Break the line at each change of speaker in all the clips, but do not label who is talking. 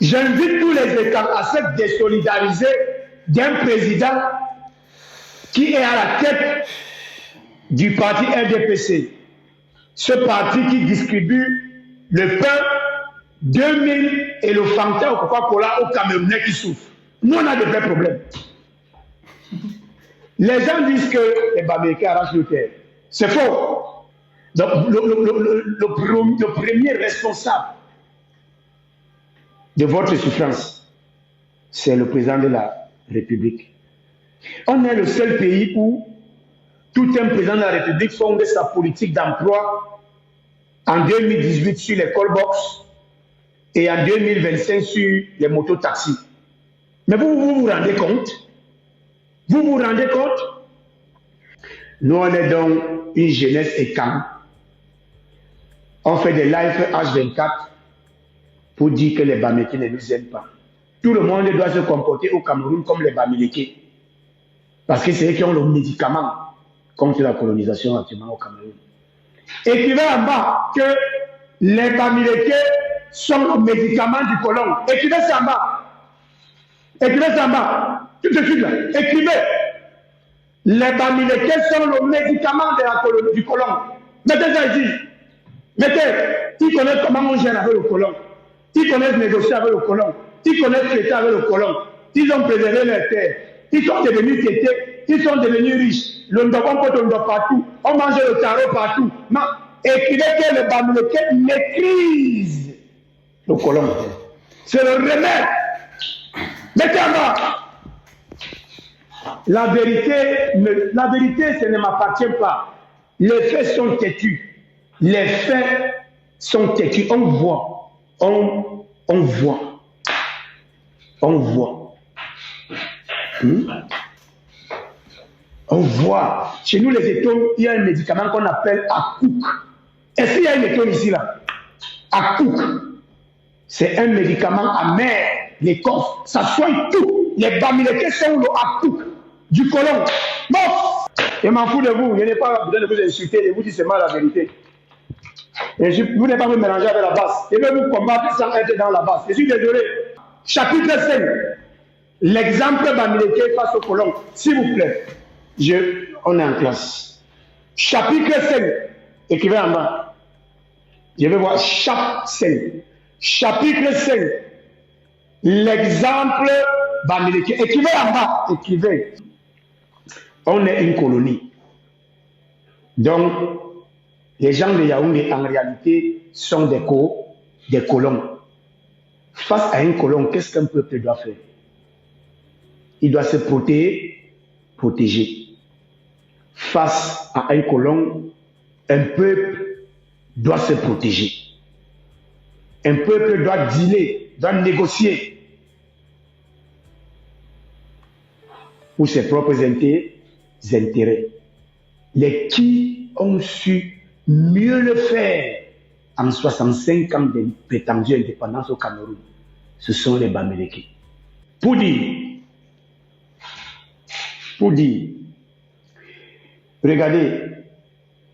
J'invite tous les États à se désolidariser d'un président qui est à la tête du parti RDPC. Ce parti qui distribue le pain 2000 et le Fanta au Coca-Cola aux Camerounais qui souffrent. Nous, on a de vrais problèmes. Les gens disent que les Bamileke arrachent le terre. C'est faux. Donc, le premier responsable de votre souffrance, c'est le président de la République. On est le seul pays où tout un président de la République fonde sa politique d'emploi en 2018 sur les callbox et en 2025 sur les mototaxis. Mais vous vous rendez compte? Vous vous rendez compte? Nous, on est donc une jeunesse écam. On fait des lives H24 pour dire que les Bamileke ne nous aiment pas. Tout le monde doit se comporter au Cameroun comme les Bamileke. Parce que c'est eux qui ont le médicament contre la colonisation actuellement au Cameroun. Écrivez en bas que les Bamileke sont le médicament du colon. Écrivez ça en bas. Écrivez ça en bas. Tout de suite là. Écrivez. Les Bamileke sont le médicament du colon. Mettez ça ici. Mettez. Ils connaissent comment on gère avec le colon. Ils connaissent négocier avec le colon. Ils connaissent traiter avec le colon. Ils ont préservé leurs terres. Ils sont devenus tétés. Ils sont devenus riches. Le ndobon peut on doit partout. On mange le tarot partout. Écrivez que les Bamileke maîtrisent le colon. C'est le remède. Mettez en bas. La vérité, ça ne m'appartient pas. Les faits sont têtus. Les faits sont têtus. On voit. On voit. On voit. On voit. Chez nous, les étoiles, il y a un médicament qu'on appelle Akouk. Est-ce qu'il y a une étoile ici, là? Akouk. C'est un médicament amer. Les coffres, ça soigne tout. Les Bamileke sont le Akouk du colon. Bon, je m'en fous de vous. Je n'ai pas besoin de vous insulter. Je vous dis seulement la vérité. Vous n'êtes pas vous mélanger avec la base. Je vais vous combattre sans être dans la base. Je suis désolé. Chapitre 5. L'exemple Bamileke face au colon. S'il vous plaît. On est en classe. Chapitre 5. Écrivez en bas. Je vais voir chapitre 5. Chapitre 5. L'exemple Bamileke. Écrivez en bas. Écrivez. On est une colonie. Donc, les gens de Yaoundé, en réalité, sont des colons. Face à un colon, qu'est-ce qu'un peuple doit faire? Il doit se protéger. Face à un colon, un peuple doit se protéger. Un peuple doit dealer, doit négocier pour ses propres intérêts. Les qui ont su mieux le faire en 65 ans de prétendue indépendance au Cameroun, ce sont les Bamileke. Pour dire, regardez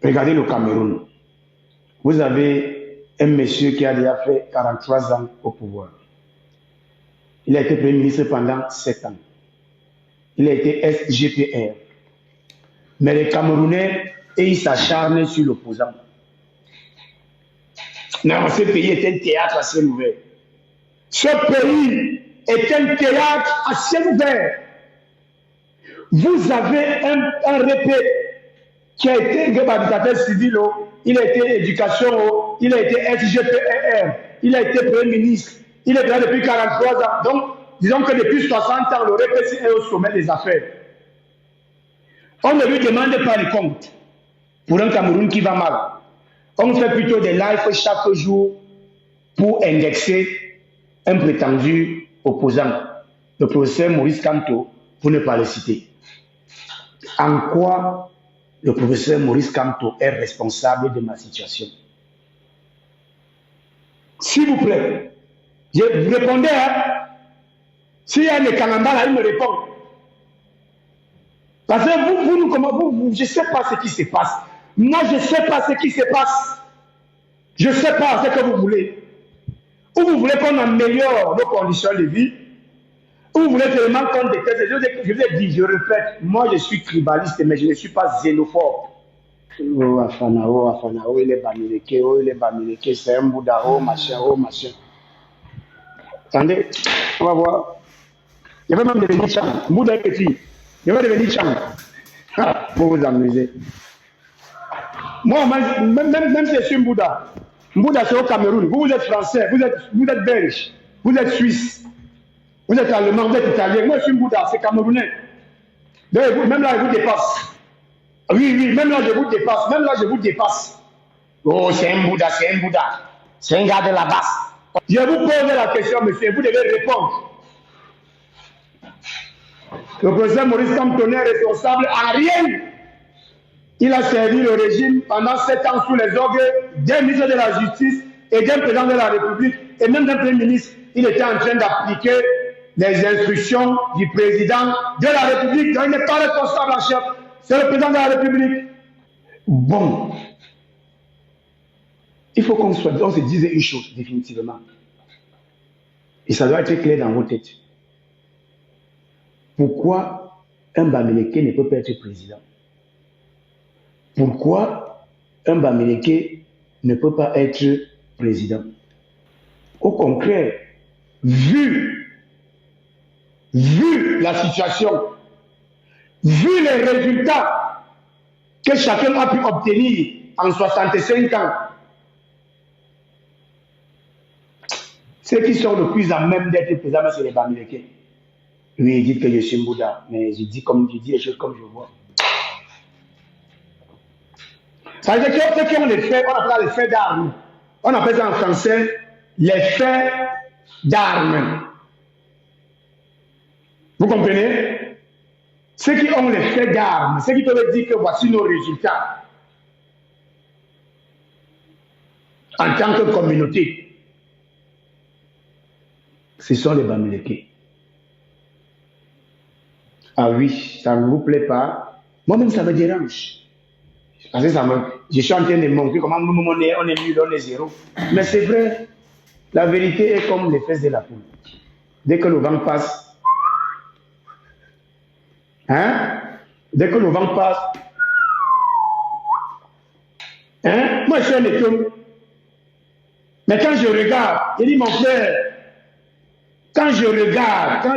le Cameroun. Vous avez un monsieur qui a déjà fait 43 ans au pouvoir. Il a été Premier ministre pendant 7 ans. Il a été SGPR. Mais les Camerounais, ils s'acharnent sur l'opposant. Non, ce pays est un théâtre à ciel ouvert. Ce pays est un théâtre à ciel ouvert. Vous avez un répé qui a été dictateur civil, il a été éducation, il a été SGPR, il a été Premier ministre, il est là depuis 43 ans. Donc, disons que depuis 60 ans, le répé est au sommet des affaires. On ne lui demande pas les comptes pour un Cameroun qui va mal. On fait plutôt des lives chaque jour pour indexer un prétendu opposant, le professeur Maurice Kamto, pour ne pas le citer. En quoi le professeur Maurice Kamto est responsable de ma situation? S'il vous plaît, vous répondez, hein? S'il y a des Kanamba là, il me répond. Parce que vous, je ne sais pas ce qui se passe. Moi, je ne sais pas ce qui se passe. Je ne sais pas ce que vous voulez. Ou vous voulez qu'on améliore nos conditions de vie, ou vous voulez tellement qu'on déteste. Je vous ai dit, je répète, moi je suis tribaliste, mais je ne suis pas xénophobe. Oh, Afanao, il est Bamileke, c'est un Bouddha, oh, machin, oh, machin. Attendez, on va voir. Je vais même devenir Chang. Bouddha est petit. Je vais devenir Chang. Pour vous amuser. Moi, même si je suis un Bouddha, Bouddha c'est au Cameroun. Vous êtes français, vous êtes belge, vous êtes suisse, vous êtes allemand, vous êtes italien. Moi, je suis un Bouddha, c'est camerounais. Donc, même là, je vous dépasse. Oui, même là, je vous dépasse. Même là, je vous dépasse. Oh, c'est un Bouddha, c'est un Bouddha. C'est un gars de la basse. Je vous pose la question, monsieur, vous devez répondre. Le professeur Maurice Kamto est responsable à rien. Il a servi le régime pendant 7 ans sous les ordres d'un ministre de la Justice et d'un président de la République et même d'un Premier ministre. Il était en train d'appliquer les instructions du président de la République. Donc il n'est pas responsable en chef, c'est le président de la République. Bon, il faut qu'on se dise une chose définitivement. Et ça doit être clair dans vos têtes. Pourquoi un Bamileke ne peut pas être président? Pourquoi un Bamileke ne peut pas être président? Au contraire, vu la situation, vu les résultats que chacun a pu obtenir en 65 ans, ceux qui sont le plus à même d'être président, c'est les Bamileke. Oui, ils disent que je suis un Bouddha, mais je dis les choses comme je vois. Ça veut dire que ceux qui ont les faits, on appelle les faits d'armes. On appelle ça en français les faits d'armes. Vous comprenez? Ceux qui ont les faits d'armes, ceux qui peuvent dire que voici nos résultats en tant que communauté, ce sont les Bamileke. Ah oui, ça ne vous plaît pas? Moi-même, ça me dérange. Parce que je suis en train de montrer comment nous, on est nul, on est zéro. Mais c'est vrai, la vérité est comme les fesses de la poule. Dès que le vent passe, dès que le vent passe, moi je suis un étonné. Mais quand je regarde, il dit mon frère, quand je regarde,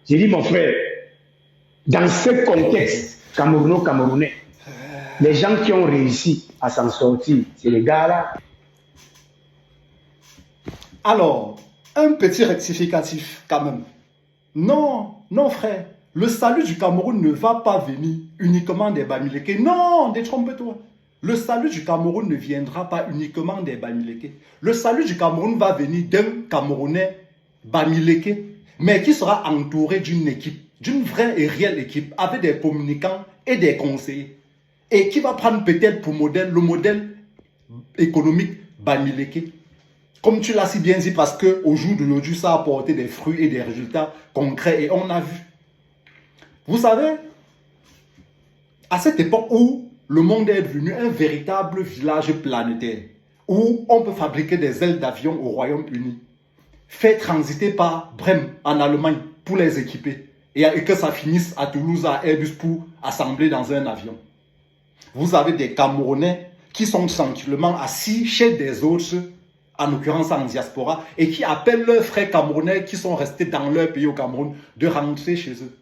je dis mon frère, dans ce contexte camerounais, les gens qui ont réussi à s'en sortir, c'est les gars là.
Alors, un petit rectificatif quand même. Non, frère, le salut du Cameroun ne va pas venir uniquement des Bamileke. Non, détrompe-toi. Le salut du Cameroun ne viendra pas uniquement des Bamileke. Le salut du Cameroun va venir d'un Camerounais Bamileke, mais qui sera entouré d'une équipe, d'une vraie et réelle équipe, avec des communicants et des conseillers. Et qui va prendre peut-être pour modèle le modèle économique Bamileke. Comme tu l'as si bien dit, parce qu'au jour d'aujourd'hui, ça a apporté des fruits et des résultats concrets et on a vu. Vous savez, à cette époque où le monde est devenu un véritable village planétaire, où on peut fabriquer des ailes d'avion au Royaume-Uni, fait transiter par Brême en Allemagne pour les équiper, et que ça finisse à Toulouse à Airbus pour assembler dans un avion. Vous avez des Camerounais qui sont tranquillement assis chez des autres, en l'occurrence en diaspora, et qui appellent leurs frères camerounais qui sont restés dans leur pays au Cameroun de rentrer chez eux.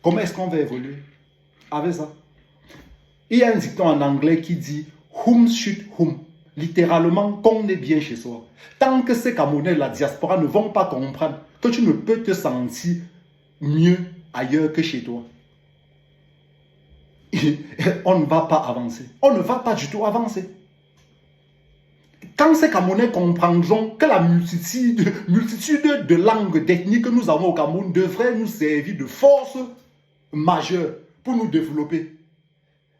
Comment est-ce qu'on va évoluer avec ça? Il y a un dicton en anglais qui dit « Whom should whom », littéralement « qu'on est bien chez soi ». Tant que ces Camerounais de la diaspora ne vont pas comprendre que tu ne peux te sentir mieux ailleurs que chez toi, on ne va pas avancer. On ne va pas du tout avancer. Quand ces Camerounais comprendront que la multitude de langues techniques que nous avons au Cameroun devrait nous servir de force majeure pour nous développer.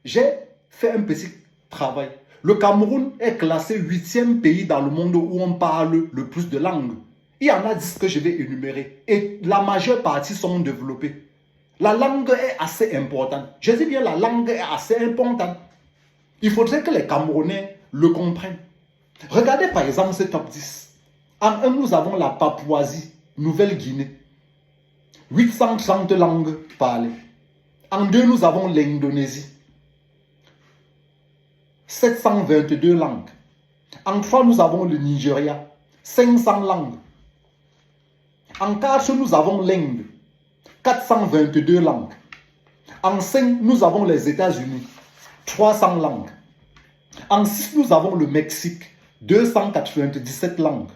J'ai fait un petit travail. Le Cameroun est classé 8e pays dans le monde où on parle le plus de langues. Il y en a 10 que je vais énumérer. Et la majeure partie sont développées. La langue est assez importante. Je dis bien la langue est assez importante. Il faudrait que les Camerounais le comprennent. Regardez par exemple ce top 10. En 1, nous avons la Papouasie, Nouvelle-Guinée. 830 langues parlées. En 2, nous avons l'Indonésie. 722 langues. En 3, nous avons le Nigeria. 500 langues. En 4, nous avons l'Inde. 422 langues. En 5, nous avons les États-Unis. 300 langues. En 6, nous avons le Mexique. 297 langues.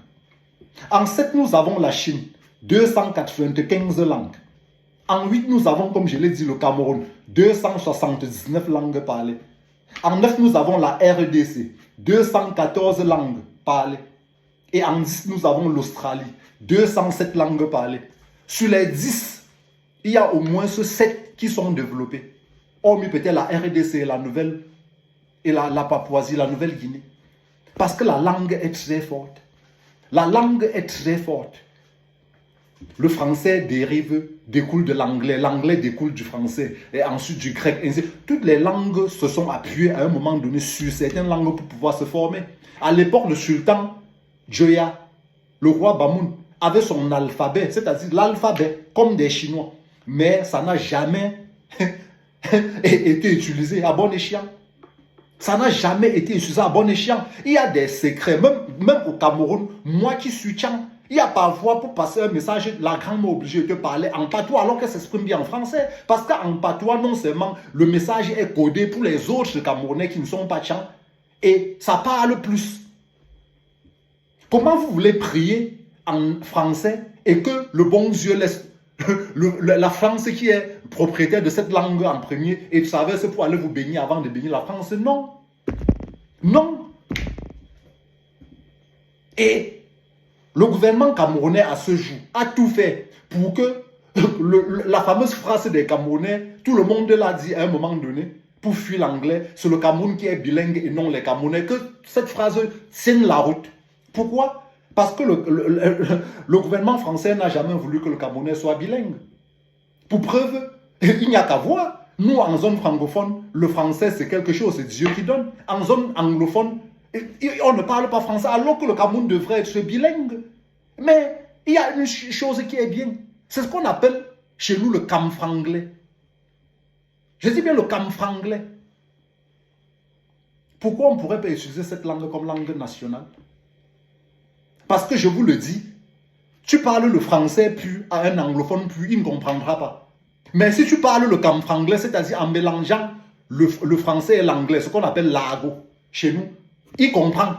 En 7, nous avons la Chine. 295 langues. En 8, nous avons, comme je l'ai dit, le Cameroun. 279 langues parlées. En 9, nous avons la RDC. 214 langues parlées. Et en 10, nous avons l'Australie. 207 langues parlées. Sur les 10, il y a au moins 7 qui sont développées. Hormis peut-être la RDC et la Nouvelle, et la Papouasie, la Nouvelle-Guinée. Parce que la langue est très forte. La langue est très forte. Le français découle de l'anglais. L'anglais découle du français. Et ensuite du grec. Ainsi. Toutes les langues se sont appuyées à un moment donné sur certaines langues pour pouvoir se former. À l'époque, le sultan Joya, le roi Bamoun, avait son alphabet. C'est-à-dire l'alphabet, comme des Chinois. Mais ça n'a jamais été utilisé à bon escient. Ça n'a jamais été utilisé à bon escient. Il y a des secrets. Même au Cameroun, moi qui suis Tchang, il y a parfois pour passer un message, la grand-mère est obligée de parler en patois alors qu'elle s'exprime bien en français. Parce qu'en patois, non seulement le message est codé pour les autres Camerounais qui ne sont pas Tchang, et ça parle plus. Comment vous voulez prier en français et que le bon Dieu laisse la France qui est propriétaire de cette langue en premier et traverse pour aller vous baigner avant de baigner la France? Non. Non. Et le gouvernement camerounais à ce jour a tout fait pour que la fameuse phrase des Camerounais, tout le monde l'a dit à un moment donné, pour fuir l'anglais, c'est le Cameroun qui est bilingue et non les Camerounais, que cette phrase tienne la route. Pourquoi? Parce que le gouvernement français n'a jamais voulu que le Camerounais soit bilingue. Pour preuve, il n'y a qu'à voir. Nous, en zone francophone, le français, c'est quelque chose, c'est Dieu qui donne. En zone anglophone, on ne parle pas français, alors que le Cameroun devrait être bilingue. Mais il y a une chose qui est bien. C'est ce qu'on appelle chez nous le camfranglais. Je dis bien le camfranglais. Pourquoi on ne pourrait pas utiliser cette langue comme langue nationale? Parce que je vous le dis, tu parles le français puis à un anglophone puis il ne comprendra pas. Mais si tu parles le camfranglais, c'est-à-dire en mélangeant le français et l'anglais, ce qu'on appelle l'argot chez nous, il comprend.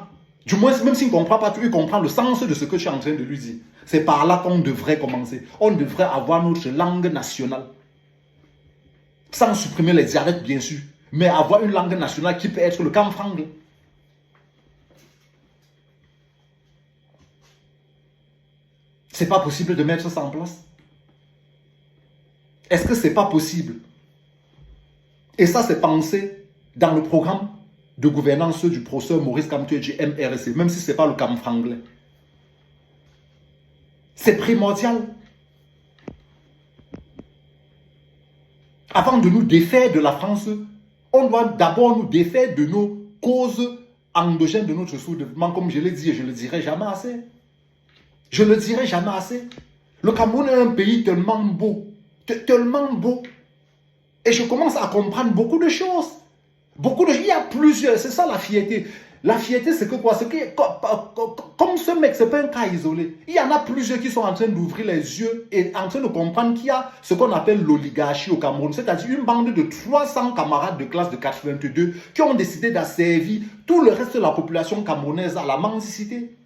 Du moins, même s'il ne comprend pas tout, il comprend le sens de ce que tu es en train de lui dire. C'est par là qu'on devrait commencer. On devrait avoir notre langue nationale. Sans supprimer les dialectes, bien sûr. Mais avoir une langue nationale qui peut être le camfranglais. C'est pas possible de mettre ça en place? Est-ce que c'est pas possible? Et ça, c'est pensé dans le programme de gouvernance du professeur Maurice Kamto du MRC, même si ce n'est pas le camfranglais. C'est primordial. Avant de nous défaire de la France, on doit d'abord nous défaire de nos causes endogènes de notre sous-développement, comme je l'ai dit et je ne le dirai jamais assez. Je ne le dirai jamais assez. Le Cameroun est un pays tellement beau, tellement beau. Et je commence à comprendre beaucoup de choses. Il y a plusieurs, c'est ça la fierté. La fierté, c'est que quoi? C'est que, comme ce mec, ce n'est pas un cas isolé. Il y en a plusieurs qui sont en train d'ouvrir les yeux et en train de comprendre qu'il y a ce qu'on appelle l'oligarchie au Cameroun. C'est-à-dire une bande de 300 camarades de classe de 82 qui ont décidé d'asservir tout le reste de la population camerounaise à la mendicité.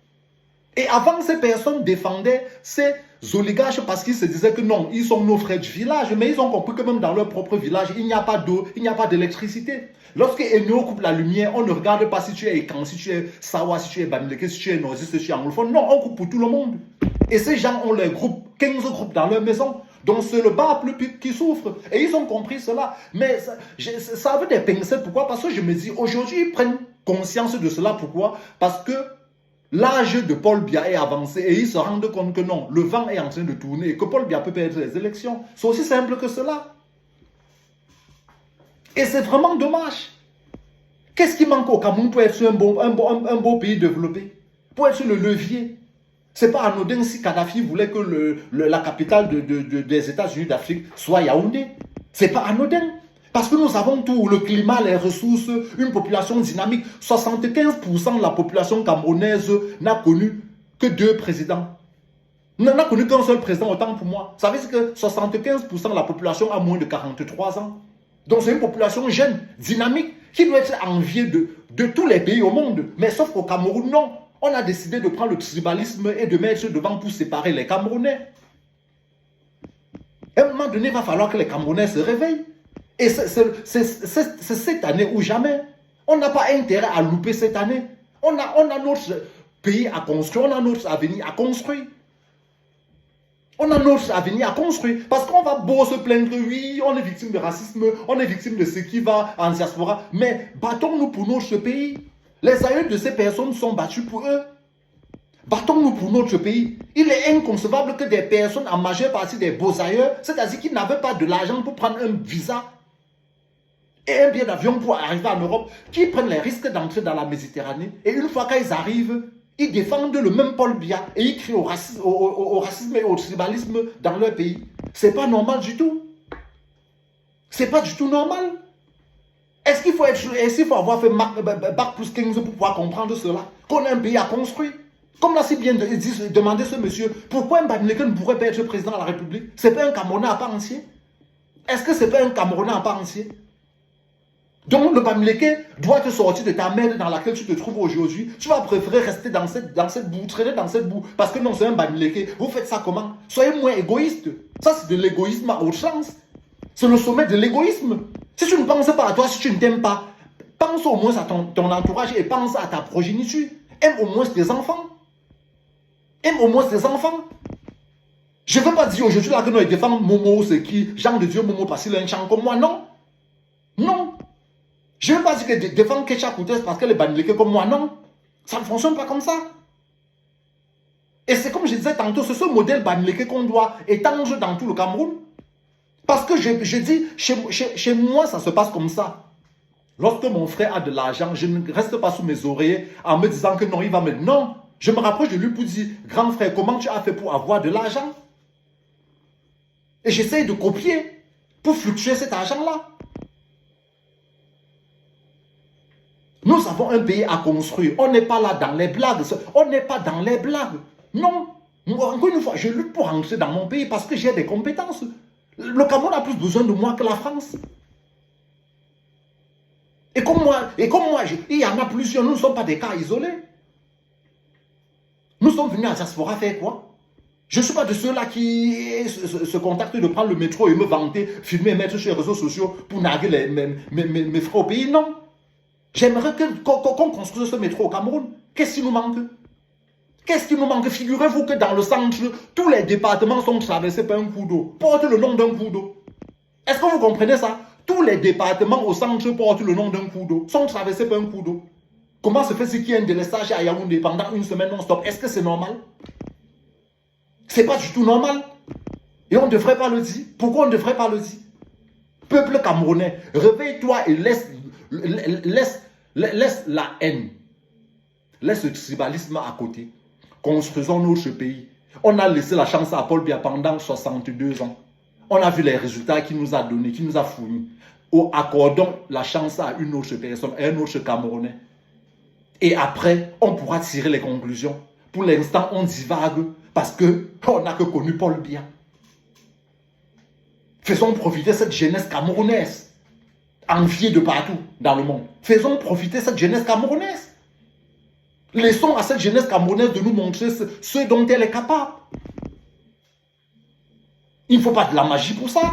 Et avant, ces personnes défendaient ces oligarches parce qu'ils se disaient que non, ils sont nos frères du village. Mais ils ont compris que même dans leur propre village, il n'y a pas d'eau, il n'y a pas d'électricité. Lorsque Eno coupe la lumière, on ne regarde pas si tu es Ekan, si tu es Sawa, si tu es Bamileke, si tu es Nordiste, si tu es anglophone. Non, on coupe pour tout le monde. Et ces gens ont les groupes, 15 groupes dans leur maison. Donc c'est le bas plus qui souffre. Et ils ont compris cela. Mais ça avait des pincettes. Pourquoi? Parce que je me dis, aujourd'hui, ils prennent conscience de cela. Pourquoi? Parce que l'âge de Paul Biya est avancé et ils se rendent compte que non, le vent est en train de tourner et que Paul Biya peut perdre les élections. C'est aussi simple que cela. Et c'est vraiment dommage. Qu'est-ce qui manque au Cameroun pour être un beau pays développé? Pour être le levier? Ce n'est pas anodin si Kadhafi voulait que la capitale des États-Unis d'Afrique soit Yaoundé. Ce n'est pas anodin. Parce que nous avons tout, le climat, les ressources, une population dynamique. 75% de la population camerounaise n'a connu que 2 présidents. N'a connu qu'un seul président, autant pour moi. Ça veut dire que 75% de la population a moins de 43 ans. Donc c'est une population jeune, dynamique, qui doit être enviée de tous les pays au monde. Mais sauf qu'au Cameroun, non. On a décidé de prendre le tribalisme et de mettre devant pour séparer les Camerounais. À un moment donné, il va falloir que les Camerounais se réveillent. Et c'est cette année ou jamais. On n'a pas intérêt à louper cette année. On a notre pays à construire, on a notre avenir à construire. On a notre avenir à construire. Parce qu'on va beau se plaindre, oui, on est victime de racisme, on est victime de ce qui va en diaspora. Mais battons-nous pour notre pays. Les aïeux de ces personnes sont battus pour eux. Battons-nous pour notre pays. Il est inconcevable que des personnes, en majeure partie des beaux aïeux, c'est-à-dire qui n'avaient pas de l'argent pour prendre un visa et un billet d'avion pour arriver en Europe, qui prennent les risques d'entrer dans la Méditerranée. Et une fois qu'ils arrivent, ils défendent le même Paul Biya et ils crient au racisme et au tribalisme dans leur pays. C'est pas normal du tout. C'est pas du tout normal. Est-ce qu'il faut avoir fait bac plus 15 pour pouvoir comprendre cela? Qu'on a un pays à construire? Comme l'a si bien demandé ce monsieur, pourquoi un Bamileke ne pourrait pas être président de la République? C'est pas un Camerounais à part entière? Est-ce que c'est pas un Camerounais à part entière? Donc le Bamileke doit te sortir de ta merde dans laquelle tu te trouves aujourd'hui. Tu vas préférer rester dans cette boue, traîner dans cette boue, parce que non, c'est un Bamileke. Vous faites ça comment? Soyez moins égoïste. Ça, c'est de l'égoïsme à haute chance. C'est le sommet de l'égoïsme. Si tu ne penses pas à toi, si tu ne t'aimes pas, pense au moins à ton entourage et pense à ta progéniture. Aime au moins tes enfants. Aime au moins tes enfants. Je ne veux pas dire aujourd'hui là que nous défendons Momo, c'est qui? Jean de Dieu Momo parce qu'il a un chant comme moi. Non. Non. Je ne veux pas dire que défendre Kecha Koutes parce qu'elle est Bamileke comme moi. Non. Ça ne fonctionne pas comme ça. Et c'est comme je disais tantôt, c'est ce modèle Bamileke qu'on doit étendre dans tout le Cameroun. Parce que je dis, chez moi, ça se passe comme ça. Lorsque mon frère a de l'argent, je ne reste pas sous mes oreillers en me disant que non, il va me... Non, je me rapproche de lui pour dire, grand frère, comment tu as fait pour avoir de l'argent? Et j'essaye de copier pour fluctuer cet argent-là. Nous avons un pays à construire. On n'est pas là dans les blagues. On n'est pas dans les blagues. Non. Encore une fois, je lutte pour rentrer dans mon pays parce que j'ai des compétences. Le Cameroun a plus besoin de moi que la France. Et comme moi, il y en a plusieurs, nous ne sommes pas des cas isolés. Nous sommes venus à diaspora faire quoi? Je ne suis pas de ceux-là qui se contactent de prendre le métro et me vanter, filmer et mettre sur les réseaux sociaux pour narguer mes frères au pays. Non. J'aimerais qu'on construise ce métro au Cameroun. Qu'est-ce qui nous manque? Qu'est-ce qui nous manque? Figurez-vous que dans le centre, tous les départements sont traversés par un cours d'eau. Portent le nom d'un cours d'eau. Est-ce que vous comprenez ça? Tous les départements au centre portent le nom d'un cours d'eau. Sont traversés par un cours d'eau. Comment se fait-il qu'il y ait un délestage à Yaoundé pendant une semaine non-stop? Est-ce que c'est normal? C'est pas du tout normal. Et on ne devrait pas le dire. Pourquoi on ne devrait pas le dire? Peuple camerounais, réveille-toi et laisse la haine. Laisse le tribalisme à côté. Construisons notre pays. On a laissé la chance à Paul Biya pendant 62 ans. On a vu les résultats qu'il nous a donnés, qu'il nous a fournis. Accordons la chance à une autre personne, à un autre Camerounais. Et après, on pourra tirer les conclusions. Pour l'instant, on divague parce qu'on n'a que connu Paul Biya. Faisons profiter cette jeunesse camerounaise, enviée de partout dans le monde. Faisons profiter cette jeunesse camerounaise. Laissons à cette jeunesse camerounaise de nous montrer ce dont elle est capable. Il ne faut pas de la magie pour ça.